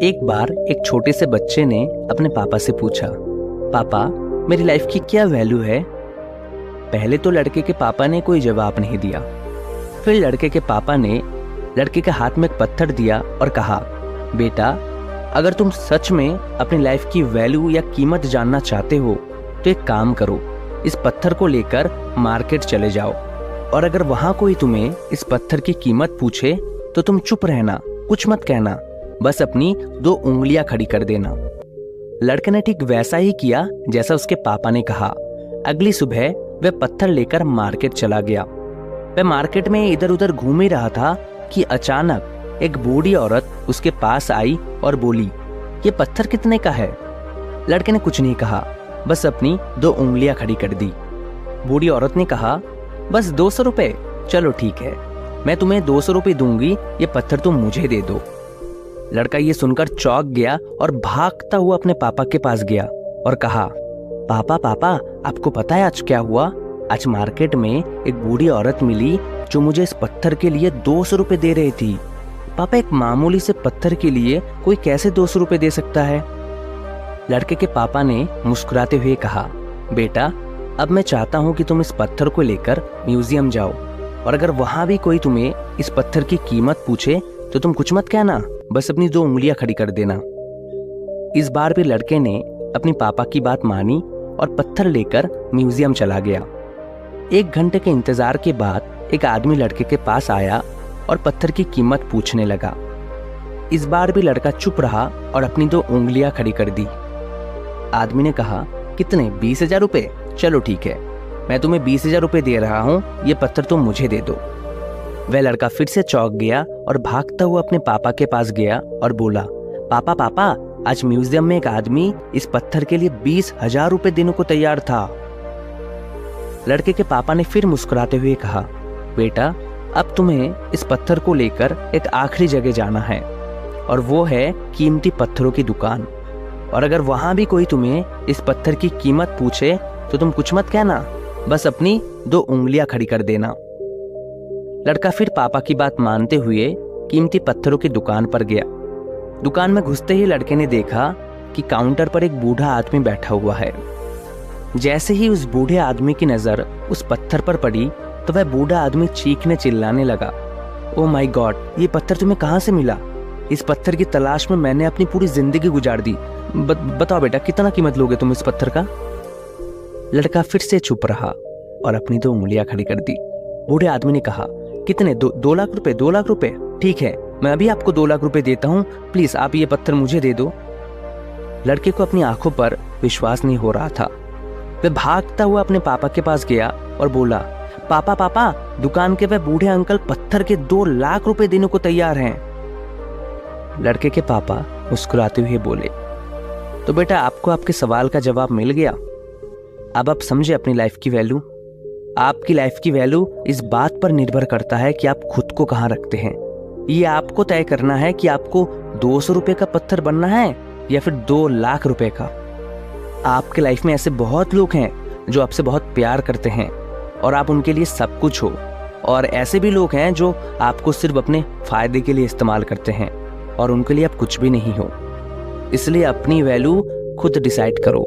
एक बार एक छोटे से बच्चे ने अपने पापा से पूछा, पापा मेरी लाइफ की क्या वैल्यू है। पहले तो लड़के के पापा ने कोई जवाब नहीं दिया। फिर लड़के के पापा ने लड़के के हाथ में एक पत्थर दिया और कहा, बेटा अगर तुम सच में अपनी लाइफ की वैल्यू या कीमत जानना चाहते हो तो एक काम करो, इस पत्थर को लेकर मार्केट चले जाओ और अगर वहां कोई तुम्हें इस पत्थर की कीमत पूछे तो तुम चुप रहना, कुछ मत कहना, बस अपनी 2 उंगलियां खड़ी कर देना। लड़के ने ठीक वैसा ही किया जैसा उसके पापा ने कहा। अगली सुबह वह पत्थर लेकर मार्केट चला गया। वह मार्केट में इधर उधर घूम ही रहा था कि अचानक एक बूढ़ी औरत उसके पास आई और बोली, ये पत्थर कितने का है। लड़के ने कुछ नहीं कहा, बस अपनी 2 उंगलियां खड़ी कर दी। बूढ़ी औरत ने कहा, बस 200 रुपए, चलो ठीक है, मैं तुम्हें 200 रुपए दूंगी, ये पत्थर तुम मुझे दे दो। लड़का ये सुनकर चौंक गया और भागता हुआ अपने पापा के पास गया और कहा, पापा पापा आपको पता है आज क्या हुआ। आज मार्केट में एक बूढ़ी औरत मिली जो मुझे इस पत्थर के लिए 200 रुपए दे रही थी। पापा एक मामूली से पत्थर के लिए कोई कैसे 200 रुपए दे सकता है। लड़के के पापा ने मुस्कुराते हुए कहा, बेटा अब मैं चाहता हूँ कि तुम इस पत्थर को लेकर म्यूजियम जाओ और अगर वहां भी कोई तुम्हें इस पत्थर की कीमत पूछे तो तुम कुछ मत कहना, बस अपनी 2 उंगलियां खड़ी कर देना। इस बार भी लड़के ने अपनी पापा की बात मानी और पत्थर लेकर म्यूजियम चला गया। 1 घंटे के इंतजार के बाद एक आदमी लड़के के पास आया और पत्थर की कीमत पूछने लगा। इस बार भी लड़का चुप रहा और अपनी 2 उंगलियां खड़ी कर दी। आदमी ने कहा, कितने? 20,000 रुपए, चलो ठीक है, मैं तुम्हें 20,000 रुपए दे रहा हूँ, ये पत्थर तुम मुझे दे दो। वह लड़का फिर से चौंक गया और भागता हुआ अपने पापा के पास गया और बोला, पापा पापा आज म्यूजियम में एक आदमी इस पत्थर के लिए 20,000 रुपए देने को तैयार था। लड़के के पापा ने फिर मुस्कुराते हुए कहा, बेटा अब तुम्हें इस पत्थर को लेकर एक आखिरी जगह जाना है और वो है कीमती पत्थरों की दुकान और अगर वहां भी कोई तुम्हें इस पत्थर की कीमत पूछे तो तुम कुछ मत कहना, बस अपनी 2 उंगलियां खड़ी कर देना। लड़का फिर पापा की बात मानते हुए कीमती पत्थरों की दुकान पर गया। दुकान में घुसते ही लड़के ने देखा कि काउंटर पर एक बूढ़ा आदमी बैठा हुआ है। जैसे ही उस बूढ़े आदमी की नजर उस पत्थर पर पड़ी तो वह बूढ़ा आदमी चीखने चिल्लाने लगा, ओ माय गॉड, ये पत्थर तुम्हें कहां से मिला? इस पत्थर की तलाश में मैंने अपनी पूरी जिंदगी गुजार दी। बताओ बेटा, कितना कीमत लोगे तुम इस पत्थर का? लड़का फिर से चुप रहा और अपनी 2 उंगलियां खड़ी कर दी। बूढ़े आदमी ने कहा, कितने? 2 लाख रुपए? 2 लाख रुपए, ठीक है, मैं अभी आपको 2 लाख रुपए देता हूँ, प्लीज आप ये पत्थर मुझे दे दो। लड़के को अपनी आंखों पर विश्वास नहीं हो रहा था। वह भागता हुआ अपने पापा के पास गया और बोला, पापा पापा दुकान के वह बूढ़े अंकल पत्थर के 2 लाख रुपए देने को तैयार हैं। लड़के के पापा मुस्कुराते हुए बोले, तो बेटा आपको आपके सवाल का जवाब मिल गया। अब आप समझे अपनी लाइफ की वैल्यू। आपकी लाइफ की वैल्यू इस बात पर निर्भर करता है कि आप खुद को कहाँ रखते हैं। ये आपको तय करना है कि आपको 200 रुपए का पत्थर बनना है या फिर 2 लाख रुपए का। आपके लाइफ में ऐसे बहुत लोग हैं जो आपसे बहुत प्यार करते हैं और आप उनके लिए सब कुछ हो, और ऐसे भी लोग हैं जो आपको सिर्फ अपने फायदे के लिए इस्तेमाल करते हैं और उनके लिए आप कुछ भी नहीं हो। इसलिए अपनी वैल्यू खुद डिसाइड करो।